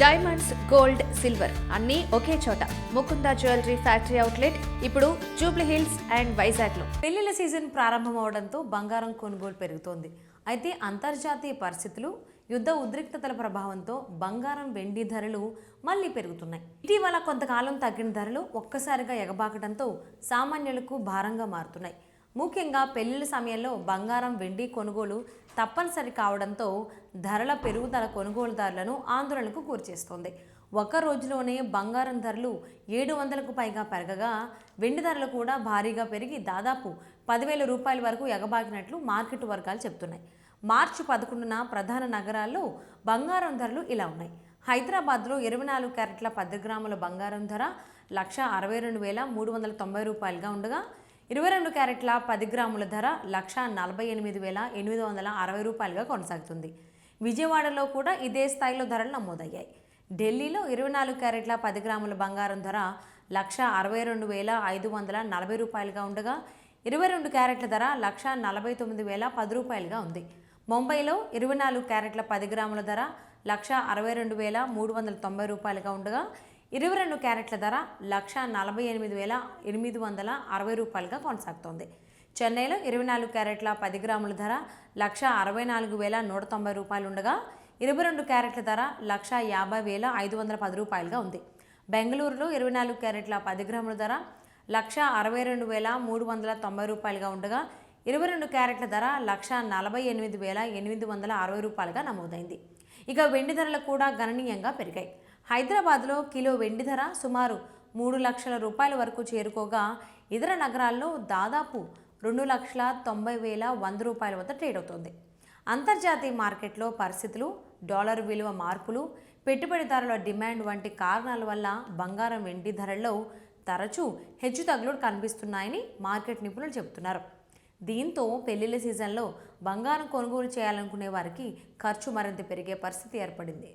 Diamonds, gold, silver అన్నీ ఒకే చోట. Mukunda jewellery factory outlet ఇప్పుడు జూబ్లీ హిల్స్ అండ్ వైజాగ్లో. పెళ్లిళ్ల సీజన్ ప్రారంభమవడంతో బంగారం కొనుగోలు పెరుగుతోంది. అయితే అంతర్జాతీయ పరిస్థితులు, యుద్ధ ఉద్రిక్తతల ప్రభావంతో బంగారం, వెండి ధరలు మళ్లీ పెరుగుతున్నాయి. ఇటీవల కొంతకాలం తగ్గిన ధరలు ఒక్కసారిగా ఎగబాకడంతో సామాన్యులకు భారంగా మారుతున్నాయి. ముఖ్యంగా పెళ్లిళ్ల సమయంలో బంగారం, వెండి కొనుగోలు తప్పనిసరి కావడంతో ధరల పెరుగుదల కొనుగోలుదారులను ఆందోళనకు గురిచేస్తోంది. ఒక్క రోజులోనే బంగారం ధరలు 700కు పైగా పెరగగా, వెండి ధరలు కూడా భారీగా పెరిగి దాదాపు 10,000 రూపాయల వరకు ఎగబాకినట్లు మార్కెట్ వర్గాలు చెబుతున్నాయి. మార్చి 11న ప్రధాన నగరాల్లో బంగారం ధరలు ఇలా ఉన్నాయి. హైదరాబాద్లో 24 క్యారెట్ల 10 గ్రాముల బంగారం ధర 1,62,390 రూపాయలుగా ఉండగా, 22 క్యారెట్ల 10 గ్రాముల ధర 1,48,860 రూపాయలుగా కొనసాగుతుంది. విజయవాడలో కూడా ఇదే స్థాయిలో ధరలు నమోదయ్యాయి. ఢిల్లీలో 24 క్యారెట్ల 10 గ్రాముల బంగారం ధర 1,62,540 రూపాయలుగా ఉండగా, 22 క్యారెట్ల ధర 1,49,010 రూపాయలుగా ఉంది. ముంబైలో 24 క్యారెట్ల 10 గ్రాముల ధర 1,62,390 రూపాయలుగా ఉండగా, 22 క్యారెట్ల ధర 1,48,860 రూపాయలుగా కొనసాగుతోంది. చెన్నైలో 24 క్యారెట్ల 10 గ్రాముల ధర 1,64,190 రూపాయలు ఉండగా, 22 క్యారెట్ల ధర 1,50,510 రూపాయలుగా ఉంది. బెంగళూరులో 24 క్యారెట్ల 10 గ్రాముల ధర 1,62,390 రూపాయలుగా ఉండగా, 22 క్యారెట్ల ధర 1,48,860 రూపాయలుగా నమోదైంది. ఇక వెండి ధరలు కూడా గణనీయంగా పెరిగాయి. హైదరాబాద్లో కిలో వెండి ధర సుమారు 3 లక్షల రూపాయల వరకు చేరుకోగా, ఇతర నగరాల్లో దాదాపు 2,90,100 రూపాయల వద్ద ట్రేడ్ అవుతోంది. అంతర్జాతీయ మార్కెట్లో పరిస్థితులు, డాలర్ విలువ మార్పులు, పెట్టుబడిదారుల డిమాండ్ వంటి కారణాల వల్ల బంగారం, వెండి ధరల్లో తరచూ హెచ్చుతగ్గులు కనిపిస్తున్నాయని మార్కెట్ నిపుణులు చెబుతున్నారు. దీంతో పెళ్లిళ్ల సీజన్లో బంగారం కొనుగోలు చేయాలనుకునే వారికి ఖర్చు మరింత పెరిగే పరిస్థితి ఏర్పడింది.